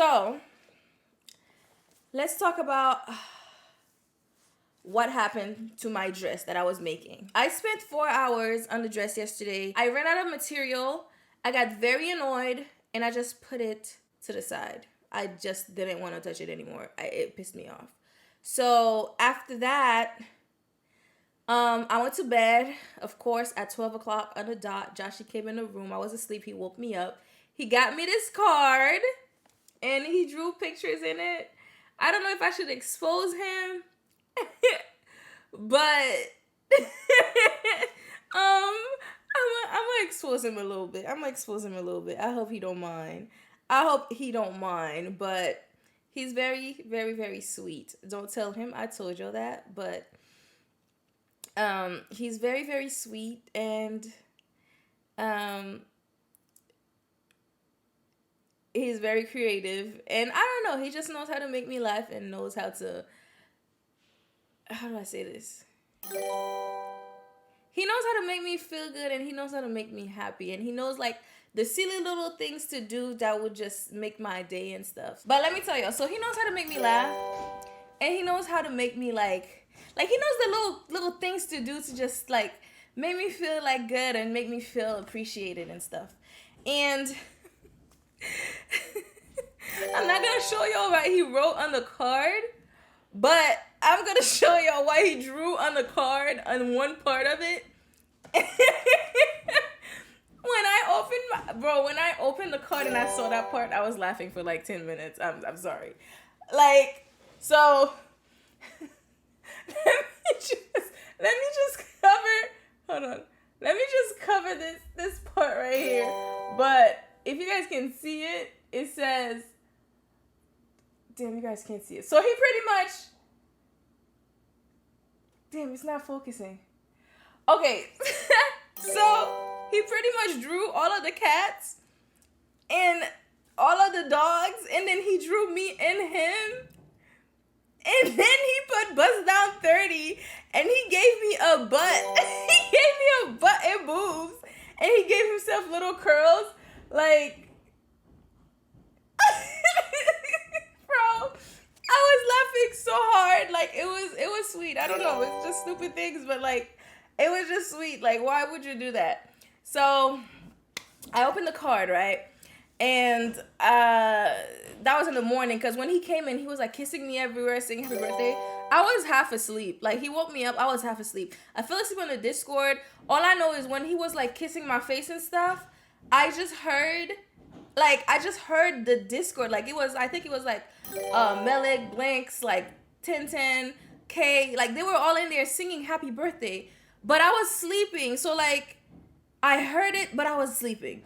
So, let's talk about what happened to my dress that I was making. I spent 4 hours on the dress yesterday. I ran out of material. I got very annoyed and I just put it to the side. I just didn't want to touch it anymore. It pissed me off. So after that, I went to bed, of course, at 12 o'clock on the dot. Joshy came in the room. I was asleep. He woke me up. He got me this card and he drew pictures in it. I don't know if I should expose him. But I'm gonna expose him a little bit. I hope he don't mind. But he's very, very, very sweet. Don't tell him I told you that, but he's very, very sweet, and he's very creative, and I don't know, he just knows how to make me laugh and knows how to, how do I say this? He knows how to make me feel good, and he knows how to make me happy, and he knows like the silly little things to do that would just make my day and stuff. But let me tell you, so he knows how to make me laugh, and he knows how to make me like he knows the little things to do to just like make me feel like good and make me feel appreciated and stuff. And I'm not gonna show y'all what he wrote on the card, but I'm gonna show y'all what he drew on the card on one part of it. When I opened the card and I saw that part, I was laughing for like 10 minutes. I'm sorry. Like, so let me just cover this part right here. But if you guys can see it, it says, damn, you guys can't see it. So he pretty much, damn, it's not focusing. Okay, so he pretty much drew all of the cats and all of the dogs, and then he drew me and him. And then he put bust down 30, and he gave me a butt. He gave me a butt and boobs, and he gave himself little curls. Like, bro, I was laughing so hard. Like, it was sweet. I don't know, it's just stupid things, but like, it was just sweet. Like, why would you do that? So I opened the card, right? And that was in the morning, because when he came in, he was like kissing me everywhere, saying happy birthday. I was half asleep. Like, he woke me up, I was half asleep. I fell asleep on the Discord. All I know is when he was like kissing my face and stuff, I just heard the Discord. Like, I think it was like Melik, Blanks, like 1010, K, like they were all in there singing happy birthday. But I was sleeping, so like I heard it, but I was sleeping.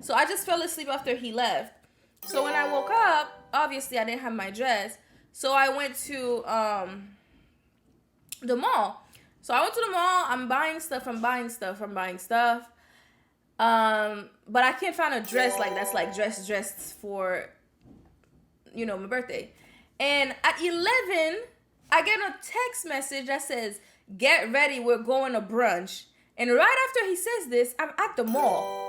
So I just fell asleep after he left. So when I woke up, obviously I didn't have my dress. So I went to the mall. So I went to the mall. I'm buying stuff. But I can't find a dress like that's like dressed for, my birthday. And at 11, I get a text message that says, "Get ready, we're going to brunch." And right after he says this, I'm at the mall.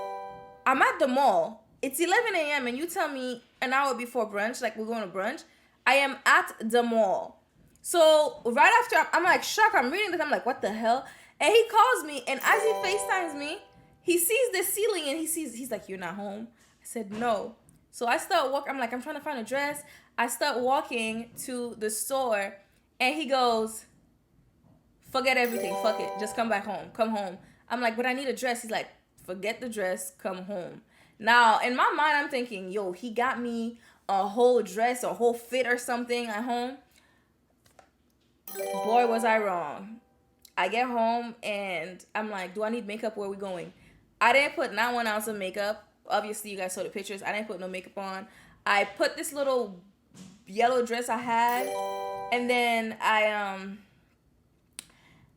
It's 11 a.m. and you tell me an hour before brunch, like we're going to brunch. I am at the mall. So right after, I'm like shocked. I'm reading this. I'm like, what the hell? And he calls me, and as he FaceTimes me, he sees the ceiling and he's like, "You're not home?" I said, "No." So I start walking. I'm like, I'm trying to find a dress. I start walking to the store, and he goes, "Forget everything. Fuck it. Just come back home. Come home." I'm like, "But I need a dress." He's like, "Forget the dress. Come home." Now, in my mind, I'm thinking, yo, he got me a whole dress, a whole fit or something at home. Boy, was I wrong. I get home, and I'm like, do I need makeup? Where are we going? I didn't put not 1 ounce of makeup. Obviously, you guys saw the pictures. I didn't put no makeup on. I put this little yellow dress I had, and then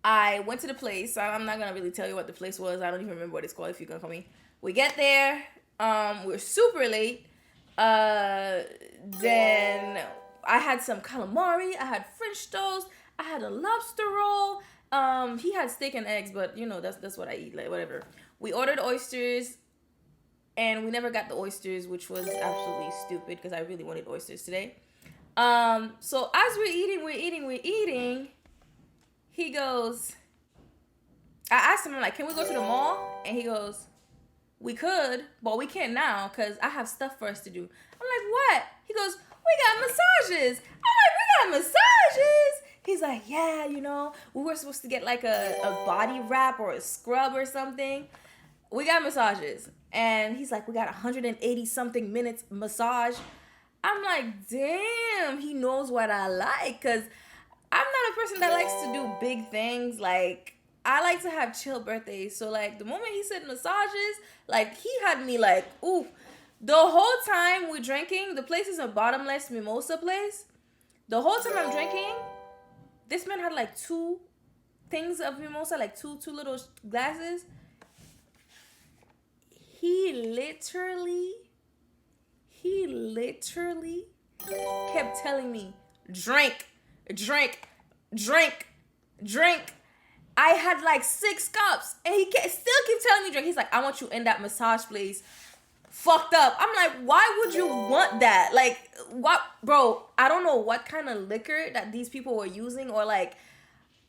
I went to the place. I'm not gonna really tell you what the place was. I don't even remember what it's called if you're gonna call me. We get there. We're super late. Then I had some calamari. I had French toast. I had a lobster roll. He had steak and eggs, but that's what I eat. Like, whatever. We ordered oysters. and we never got the oysters, which was absolutely stupid because I really wanted oysters today. So as we're eating, he goes, I asked him, I'm like, can we go to the mall? And he goes, we could, but we can't now because I have stuff for us to do. I'm like, what? He goes, we got massages. I'm like, we got massages? He's like, yeah, you know, we were supposed to get like a body wrap or a scrub or something. We got massages. And he's like, we got 180 something minutes massage. I'm like, damn, he knows what I like. Because I'm not a person that likes to do big things. Like, I like to have chill birthdays. So, like, the moment he said massages, like, he had me like, ooh. The whole time we're drinking, the place is a bottomless mimosa place. The whole time I'm drinking, this man had like 2 things of mimosa, like two little glasses. He literally kept telling me, drink. I had like 6 cups, and he still keep telling me drink. He's like, I want you in that massage place, fucked up. I'm like, why would you want that? Like, what, bro? I don't know what kind of liquor that these people were using, or like,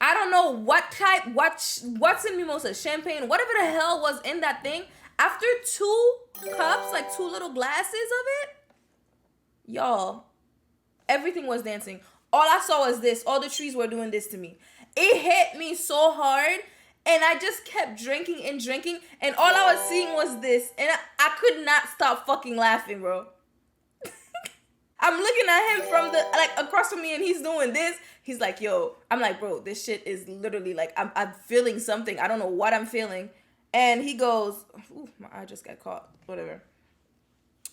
I don't know what type, what's in mimosa, champagne, whatever the hell was in that thing. After 2 cups, like 2 little glasses of it, y'all, everything was dancing. All I saw was this. All the trees were doing this to me. It hit me so hard, and I just kept drinking, and all I was seeing was this, and I could not stop fucking laughing, bro. I'm looking at him from across from me, and he's doing this. He's like, yo. I'm like, bro, this shit is literally like, I'm feeling something. I don't know what I'm feeling. And he goes, ooh, my eye just got caught. Whatever.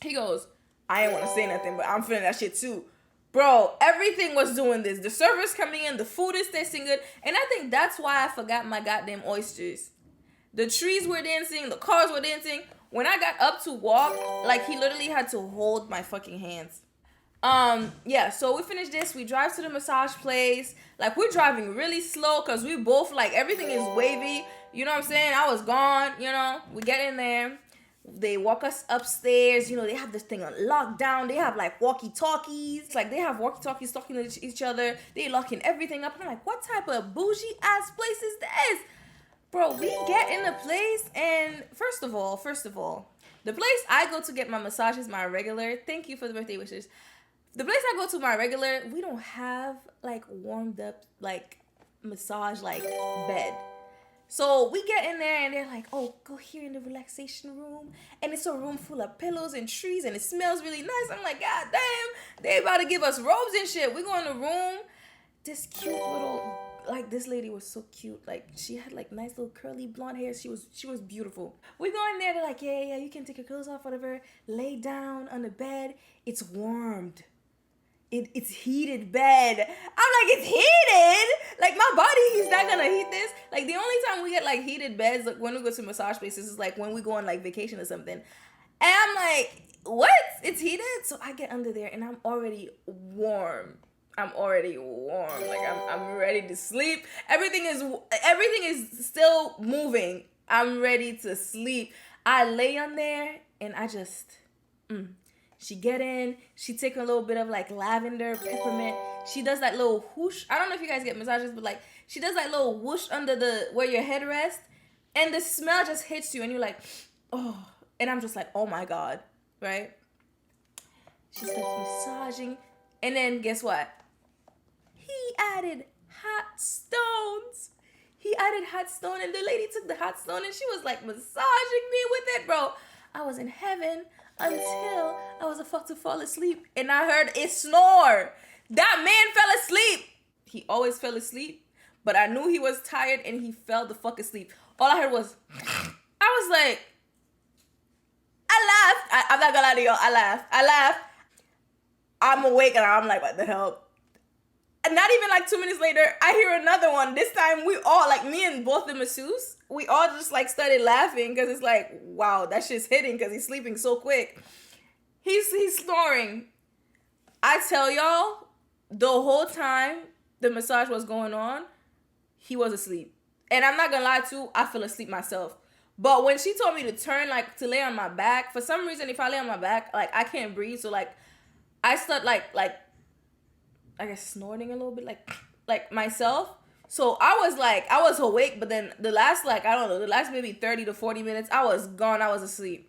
He goes, I ain't want to say nothing, but I'm feeling that shit too. Bro, everything was doing this. The server's coming in. The food is tasting good. And I think that's why I forgot my goddamn oysters. The trees were dancing. The cars were dancing. When I got up to walk, like, he literally had to hold my fucking hands. Yeah, so we finished this. We drive to the massage place. Like, we're driving really slow because we both, like, everything is wavy. You know what I'm saying? I was gone, you know. We get in there. They walk us upstairs. You know, they have this thing on lockdown. They have, like, walkie-talkies. It's like, they have walkie-talkies talking to each other. They locking everything up. I'm like, what type of bougie-ass place is this? Bro, we get in the place, and first of all, the place I go to get my massages, my regular, thank you for the birthday wishes. The place I go to, my regular, we don't have, like, warmed up, like, massage, like, bed. So we get in there, and they're like, oh, go here in the relaxation room. And it's a room full of pillows and trees, and it smells really nice. I'm like, God damn, they about to give us robes and shit. We go in the room. This cute little, like, this lady was so cute. Like, she had, like, nice little curly blonde hair. She was beautiful. We go in there, they're like, yeah, you can take your clothes off, whatever. Lay down on the bed. It's warmed. It's heated bed. I'm like, it's heated? Like, my body, he's not gonna heat this. Like, the only time we get, like, heated beds, like, when we go to massage places is, like, when we go on, like, vacation or something. And I'm like, what? It's heated? So I get under there, and I'm already warm. Like, I'm ready to sleep. Everything is still moving. I'm ready to sleep. I lay on there, and I just, She get in, she take a little bit of, like, lavender, peppermint. She does that little whoosh. I don't know if you guys get massages, but, like, she does that little whoosh under where your head rests. And the smell just hits you, and you're like, oh. And I'm just like, oh, my God, right? She starts massaging. And then guess what? He added hot stones. And the lady took the hot stone, and she was, like, massaging me with it, bro. I was in heaven until I was about to fall asleep, and I heard a snore. That man fell asleep. He always fell asleep, but I knew he was tired, and he fell the fuck asleep. All I heard was, I was like, I laughed. I'm not gonna lie to y'all. I laughed. I'm awake, and I'm like, what the hell? And not even like 2 minutes later, I hear another one. This time we all, like, me and both the masseuse, we all just, like, started laughing because it's like, wow, that shit's hitting because he's sleeping so quick. He's snoring. I tell y'all, the whole time the massage was going on, he was asleep. And I'm not gonna lie to, I fell asleep myself. But when she told me to turn, like to lay on my back, for some reason, if I lay on my back, like I can't breathe. So like I start like I guess snorting a little bit, like myself. So I was awake, but then the last like I don't know, the last maybe 30 to 40 minutes, I was gone. I was asleep.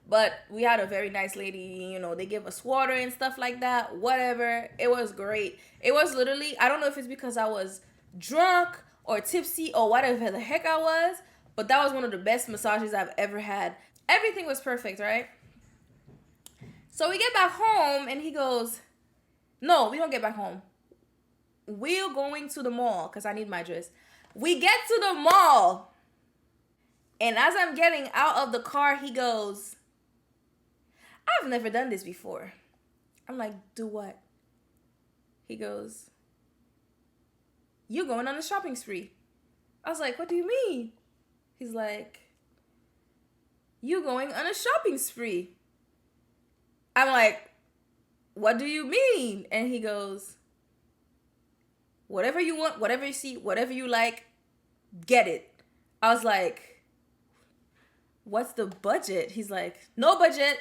But we had a very nice lady, you know, they gave us water and stuff like that. Whatever. It was great. It was literally, I don't know if it's because I was drunk or tipsy or whatever the heck I was, but that was one of the best massages I've ever had. Everything was perfect, right? So we get back home and he goes, no, we don't get back home. We're going to the mall because I need my dress. We get to the mall. And as I'm getting out of the car, he goes, I've never done this before. I'm like, do what? He goes, you're going on a shopping spree. I was like, what do you mean? He's like, you're going on a shopping spree. I'm like, what do you mean? And he goes, whatever you want, whatever you see, whatever you like, get it. I was like, what's the budget? He's like, no budget,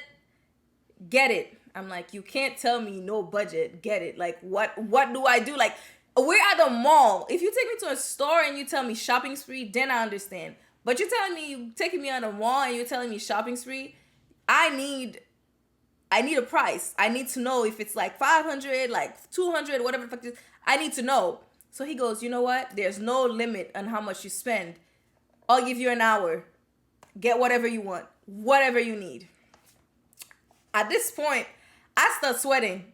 get it. I'm like, you can't tell me no budget, get it. Like, what do I do? Like, we're at the mall. If you take me to a store and you tell me shopping spree, then I understand. But you're telling me, you taking me on a mall and you're telling me shopping spree, I need a price. I need to know if it's like 500, like 200, whatever the fuck it is. I need to know. So he goes, you know what? There's no limit on how much you spend. I'll give you an hour. Get whatever you want. Whatever you need. At this point, I start sweating.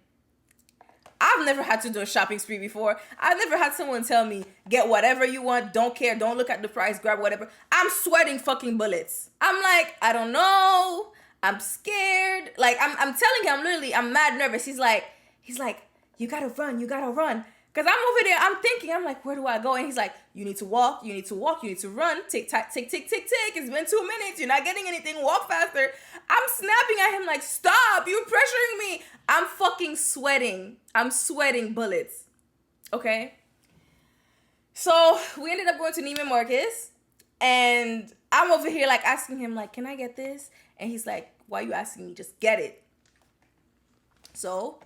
I've never had to do a shopping spree before. I've never had someone tell me, get whatever you want, don't care, don't look at the price, grab whatever. I'm sweating fucking bullets. I'm like, I don't know. I'm scared. Like, I'm telling him, I'm mad nervous. He's like, you gotta run. Cause I'm over there, I'm thinking, I'm like, where do I go? And he's like, you need to walk, you need to run. Tick. It's been 2 minutes. You're not getting anything. Walk faster. I'm snapping at him like, stop, you're pressuring me. I'm fucking sweating. I'm sweating bullets. Okay? So we ended up going to Neiman Marcus. And I'm over here like asking him, like, can I get this? And he's like, why are you asking me? Just get it. So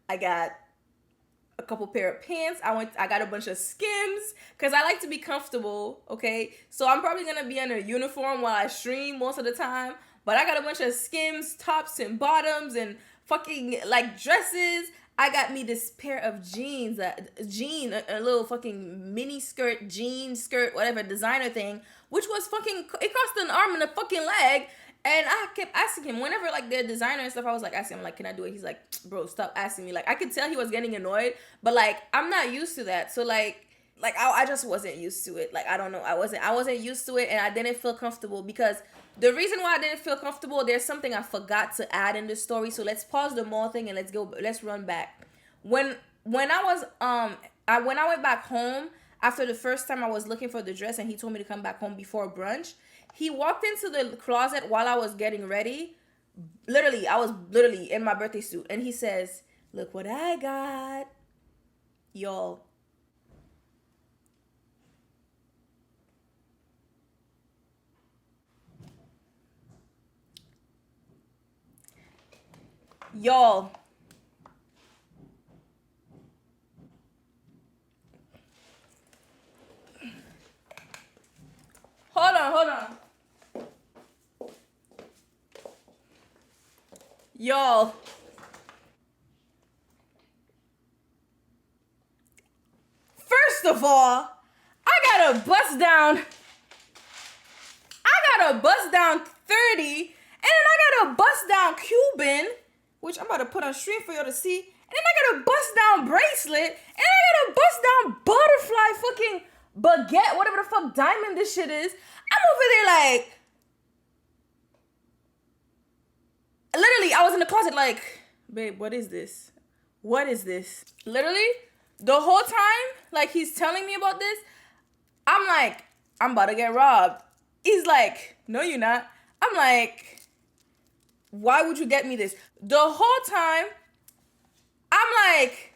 I got a couple pair of pants. I got a bunch of Skims because I like to be comfortable, okay? So I'm probably going to be in a uniform while I stream most of the time. But I got a bunch of Skims, tops and bottoms and fucking like dresses. I got me this pair of jeans, a little fucking mini skirt, jean skirt, whatever, designer thing, which was fucking, it cost an arm and a fucking leg. And I kept asking him, whenever like they're designer and stuff, I was like asking him, like, can I do it? He's like, bro, stop asking me. Like, I could tell he was getting annoyed, but like, I'm not used to that. So like I just wasn't used to it. Like, I don't know. I wasn't used to it, and I didn't feel comfortable because the reason why I didn't feel comfortable, there's something I forgot to add in the story. So let's pause the mall thing and let's run back. When I went back home after the first time I was looking for the dress and he told me to come back home before brunch, he walked into the closet while I was getting ready. I was literally in my birthday suit. And he says, look what I got. Y'all. Hold on. Y'all. First of all, I got a bust down 30, and then I got a bust down Cuban, which I'm about to put on stream for y'all to see. And then I got a bust down bracelet, and I got a bust down butterfly fucking baguette, whatever the fuck diamond this shit is. I'm over there like, literally, I was in the closet like, babe, what is this? What is this? Literally, the whole time, like, he's telling me about this, I'm like, I'm about to get robbed. He's like, no, you're not. I'm like, why would you get me this? The whole time, I'm like,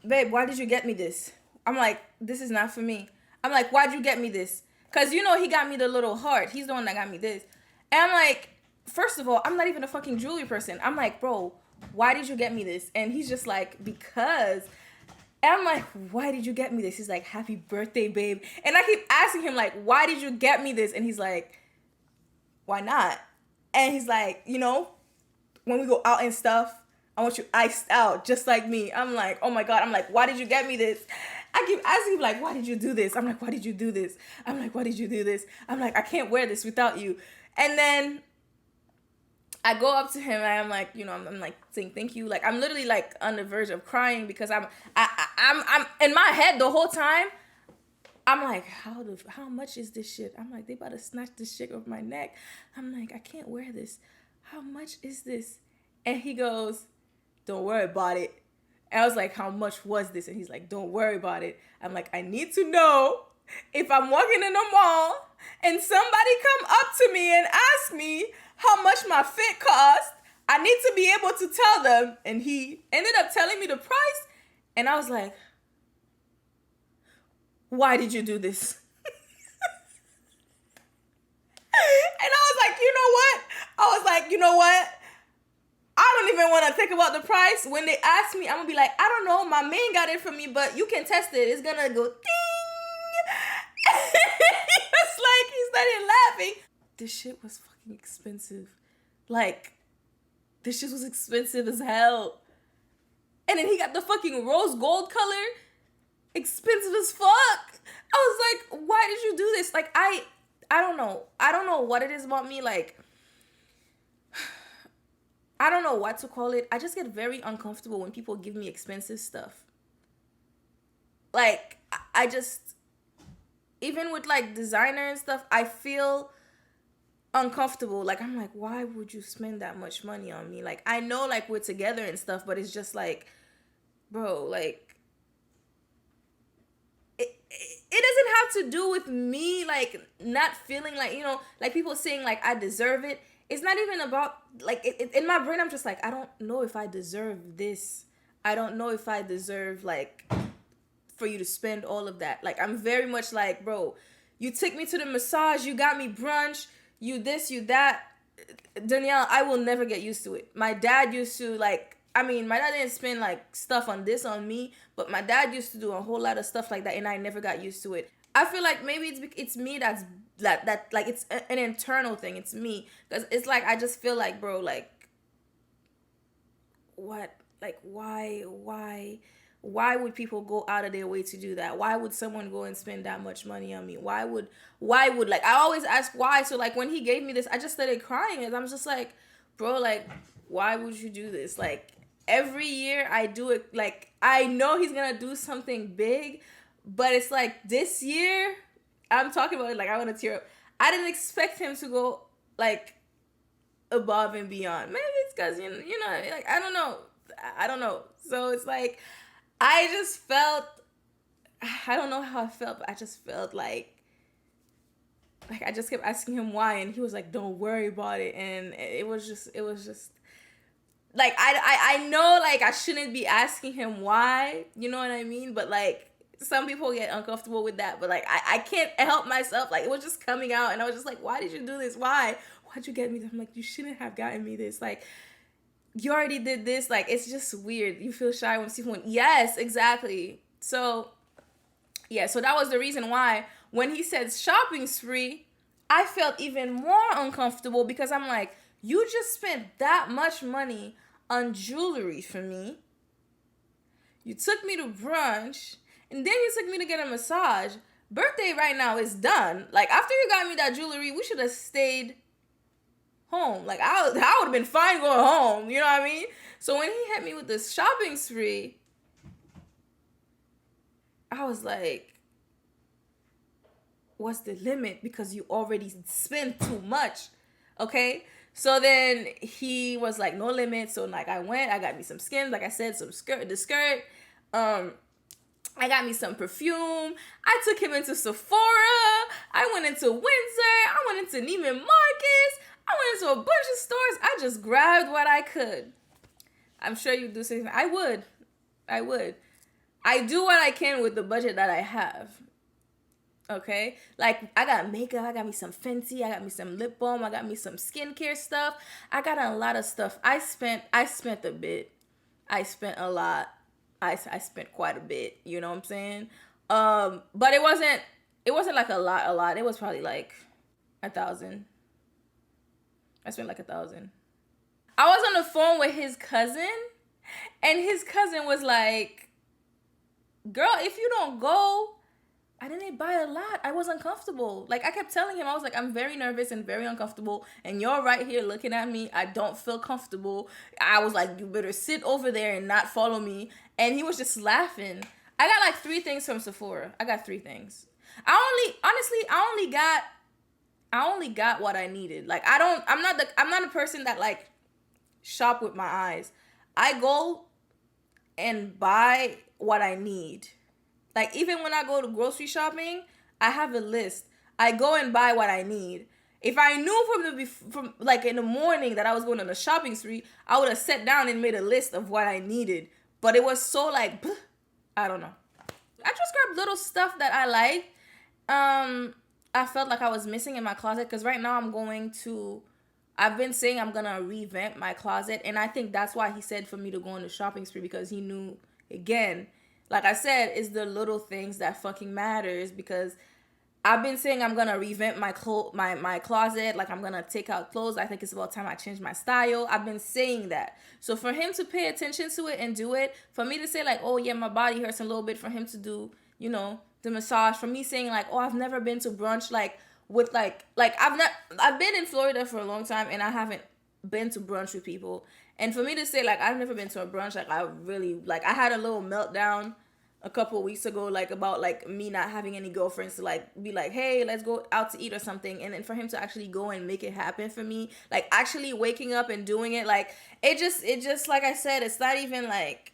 babe, why did you get me this? I'm like, this is not for me. I'm like, why'd you get me this? Cause you know he got me the little heart. He's the one that got me this. And I'm like, first of all, I'm not even a fucking jewelry person. I'm like, bro, why did you get me this? And he's just like, because. And I'm like, why did you get me this? He's like, happy birthday, babe. And I keep asking him, like, why did you get me this? And he's like, why not? And he's like, you know, when we go out and stuff, I want you iced out, just like me. I'm like, oh my God. I'm like, why did you get me this? I keep asking him, like, why did you do this? I'm like, why did you do this? I'm like, why did you do this? I'm like, I can't wear this without you. And then I go up to him and I'm like, you know, I'm like saying thank you. Like, I'm literally like on the verge of crying because I'm in my head the whole time. I'm like, how much is this shit? I'm like, they about to snatch this shit off my neck. I'm like, I can't wear this. How much is this? And he goes, don't worry about it. And I was like, how much was this? And he's like, don't worry about it. I'm like, I need to know if I'm walking in a mall and somebody come up to me and ask me how much my fit cost, I need to be able to tell them. And he ended up telling me the price. And I was like, why did you do this? And I was like, you know what? I was like, you know what? I don't even want to think about the price. When they ask me, I'm going to be like, I don't know. My man got it for me, but you can test it. It's going to go ding. It's like he started laughing. This shit was fucking expensive. Like, this shit was expensive as hell. And then he got the fucking rose gold color. Expensive as fuck. I was like, why did you do this? Like, I don't know. I don't know what it is about me. Like, I don't know what to call it. I just get very uncomfortable when people give me expensive stuff. Like, I just, even with like designer and stuff, I feel uncomfortable. Like, I'm like, why would you spend that much money on me? Like, I know like we're together and stuff, but it's just like, bro, like, it doesn't have to do with me, like, not feeling like, you know, like people saying like I deserve it. It's not even about, like, in my brain, I'm just like, I don't know if I deserve this. I don't know if I deserve, like, for you to spend all of that. Like, I'm very much like, bro, you took me to the massage, you got me brunch, you this, you that. Danielle, I will never get used to it. My dad used to, like, I mean, my dad didn't spend, like, stuff on this on me, but my dad used to do a whole lot of stuff like that, and I never got used to it. I feel like maybe it's me that like, it's an internal thing. It's me. Because it's like, I just feel like, bro, like, what? Like, why would people go out of their way to do that? Why would someone go and spend that much money on me? Why would, like, I always ask why. So, like, when he gave me this, I just started crying, and I'm just like, bro, like, why would you do this? Like, every year I do it, like, I know he's gonna do something big, but it's like, this year, I'm talking about it like I want to tear up. I didn't expect him to go, like, above and beyond. Maybe it's because, you know, like, I don't know. So it's like, I just felt, I don't know how I felt, but I just felt like I just kept asking him why, and he was like, don't worry about it. And it was just like, I know, like, I shouldn't be asking him why, you know what I mean? But, like, some people get uncomfortable with that, but, like, I can't help myself. Like, it was just coming out, and I was just like, why did you do this? Why'd you get me this? I'm like, you shouldn't have gotten me this. Like, you already did this. Like, it's just weird. You feel shy when people, yes, exactly. So, yeah, so that was the reason why when he said shopping spree, I felt even more uncomfortable, because I'm like, you just spent that much money on jewelry for me. You took me to brunch, and then you took me to get a massage. Birthday right now is done. Like, after you got me that jewelry, we should have stayed home. Like, I would have been fine going home. You know what I mean? So when he hit me with this shopping spree, I was like, what's the limit? Because you already spent too much. Okay? So then he was like, no limit. So, like, I went, I got me some Skims, like I said, the skirt. I got me some perfume. I took him into Sephora. I went into Windsor. I went into Neiman Marcus. I went into a bunch of stores. I just grabbed what I could. I'm sure you do something. I would. I do what I can with the budget that I have. Okay, like I got makeup, I got me some Fenty, I got me some lip balm, I got me some skincare stuff. I got a lot of stuff. I spent a bit. I spent a lot. I spent quite a bit. You know what I'm saying? But it wasn't like a lot. It was probably like 1,000. I spent like 1,000. I was on the phone with his cousin, and his cousin was like, "Girl, if you don't go, I didn't buy a lot. I was uncomfortable." Like I kept telling him, I was like, "I'm very nervous and very uncomfortable, and you're right here looking at me. I don't feel comfortable." I was like, "You better sit over there and not follow me." And he was just laughing. I got like 3 things from Sephora. I got 3 things. I only got what I needed. Like I'm not a person that like shop with my eyes. I go and buy what I need. Like even when I go to grocery shopping, I have a list. I go and buy what I need. If I knew from like in the morning that I was going on a shopping spree, I would have sat down and made a list of what I needed. But it was so like, I don't know. I just grabbed little stuff that I like. I felt like I was missing in my closet because right now I've been saying I'm gonna revamp my closet, and I think that's why he said for me to go on the shopping spree, because he knew, again, like I said, it's the little things that fucking matters. Because I've been saying I'm gonna revamp my closet, like I'm gonna take out clothes. I think it's about time I change my style. I've been saying that. So for him to pay attention to it and do it, for me to say like, oh yeah, my body hurts a little bit, for him to do, the massage, for me saying like, oh, I've never been to brunch, like with I've been in Florida for a long time and I haven't been to brunch with people. And for me to say like I've never been to a brunch, like I really like I had a little meltdown a couple of weeks ago, like about like me not having any girlfriends to like be like, hey, let's go out to eat or something. And then for him to actually go and make it happen for me, like actually waking up and doing it, like it just like I said, it's not even like,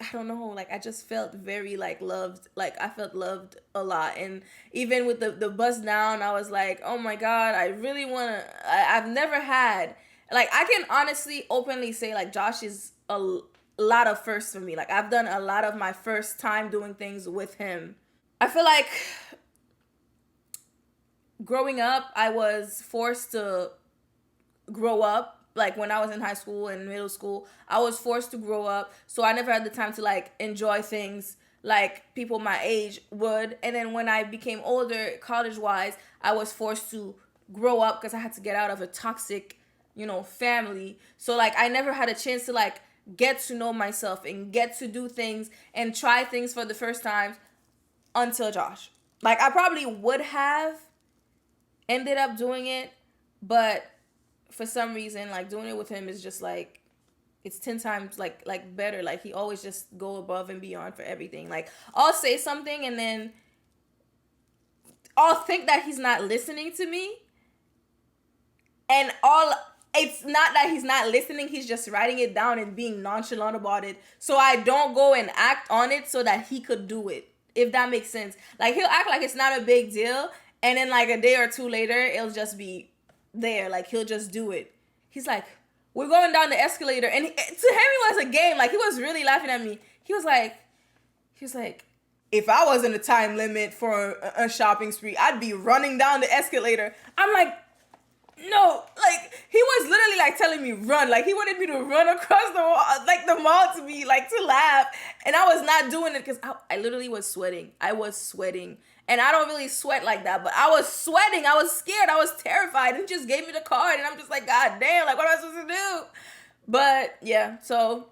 I don't know, like I just felt very like loved, like I felt loved a lot. And even with the bust down, I was like, oh my god, I really want to, I've never had, like I can honestly openly say like Josh is a lot of firsts for me. Like I've done a lot of my first time doing things with him. I feel like growing up, I was forced to grow up. Like when I was in high school and middle school, I was forced to grow up. So I never had the time to like enjoy things like people my age would. And then when I became older, college wise, I was forced to grow up because I had to get out of a toxic, family. So like I never had a chance to like get to know myself and get to do things and try things for the first time until Josh. Like I probably would have ended up doing it, but for some reason, like doing it with him is just like, it's 10 times like better. Like he always just go above and beyond for everything. Like I'll say something and then I'll think that he's not listening to me, and it's not that he's not listening, he's just writing it down and being nonchalant about it, so I don't go and act on it so that he could do it, if that makes sense. Like he'll act like it's not a big deal, and then like a day or two later it'll just be there. Like he'll just do it. He's like, we're going down the escalator, and to him it was a game. Like he was really laughing at me. He was like, if I wasn't a time limit for a shopping spree, I'd be running down the escalator. I'm like, no, like he was literally like telling me run. Like he wanted me to run across the wall, like the mall, to be like to laugh, and I was not doing it because I literally was sweating. I was sweating, and I don't really sweat like that, but I was sweating. I was scared. I was terrified, and he just gave me the card, and I'm just like, God damn, like what am I supposed to do? But yeah, so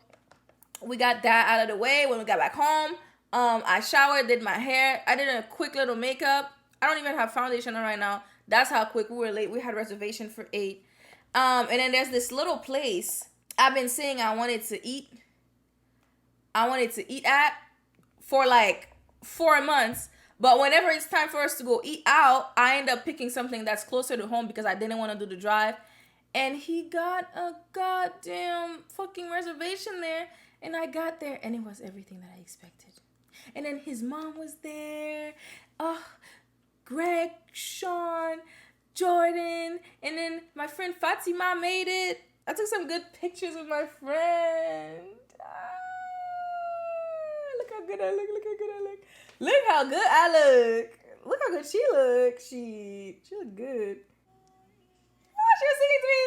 we got that out of the way. When we got back home, I showered, did my hair. I did a quick little makeup. I don't even have foundation on right now. That's how quick we were late. We had a reservation for 8. And then there's this little place I've been saying I wanted to eat at for like 4 months. But whenever it's time for us to go eat out, I end up picking something that's closer to home because I didn't want to do the drive. And he got a goddamn fucking reservation there. And I got there and it was everything that I expected. And then his mom was there. Greg, Sean, Jordan, and then my friend Fatima made it. I took some good pictures with my friend. Look how good I look. Look how good I look. Look how good she looks. She looked good. Oh, she was singing to me.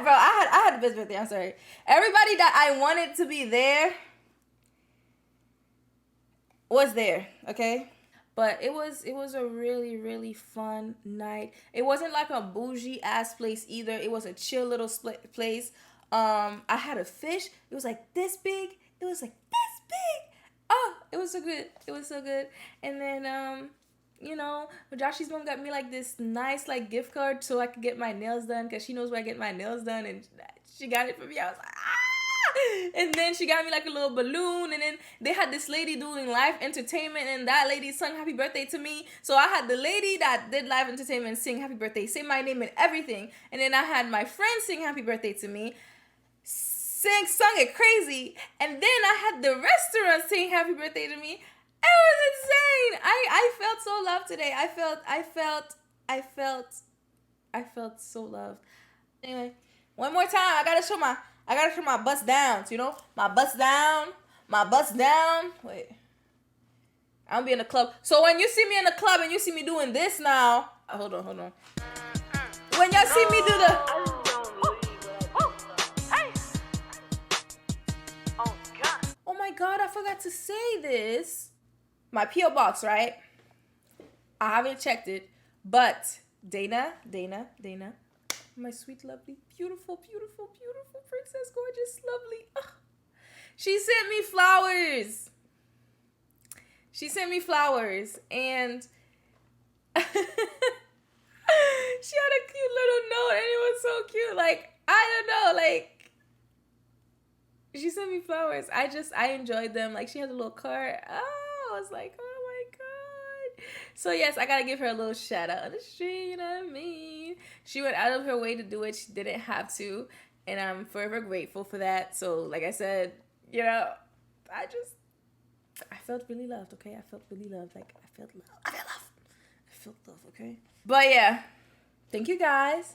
Bro, I had the best birthday. I'm sorry. Everybody that I wanted to be there was there. Okay. But it was a really really fun night. It wasn't like a bougie ass place either. It was a chill little place. I had a fish. It was like this big. It was like this big. Oh, it was so good. It was so good. And then you know, Joshy's mom got me like this nice like gift card so I could get my nails done because she knows where I get my nails done, and she got it for me. I was like, ah! And then she got me like a little balloon, and then they had this lady doing live entertainment, and that lady sung happy birthday to me. So I had the lady that did live entertainment sing happy birthday, say my name and everything, and then I had my friend sing happy birthday to me, sung it crazy, and then I had the restaurant sing happy birthday to me. It was insane. I felt so loved today. I felt so loved. Anyway, one more time. I gotta show my bust downs. You know, my bust down, my bust down. Wait, I'm gonna be in the club. So when you see me in the club and you see me doing this now, hold on. When y'all see me do the oh my god, I forgot to say this. My P.O. box, right? I haven't checked it, but Dana, my sweet, lovely, beautiful princess, gorgeous, lovely. Ugh. She sent me flowers. And she had a cute little note, and it was so cute. Like, I don't know, like, she sent me flowers. I enjoyed them. Like, she had a little card. Oh, I was like, oh my god. So yes, I gotta give her a little shout out on the street. You know what I mean? She went out of her way to do it. She didn't have to, and I'm forever grateful for that. So, like I said, you know, I felt really loved. Okay, I felt really loved. Like, I felt love. Okay. But yeah, thank you guys.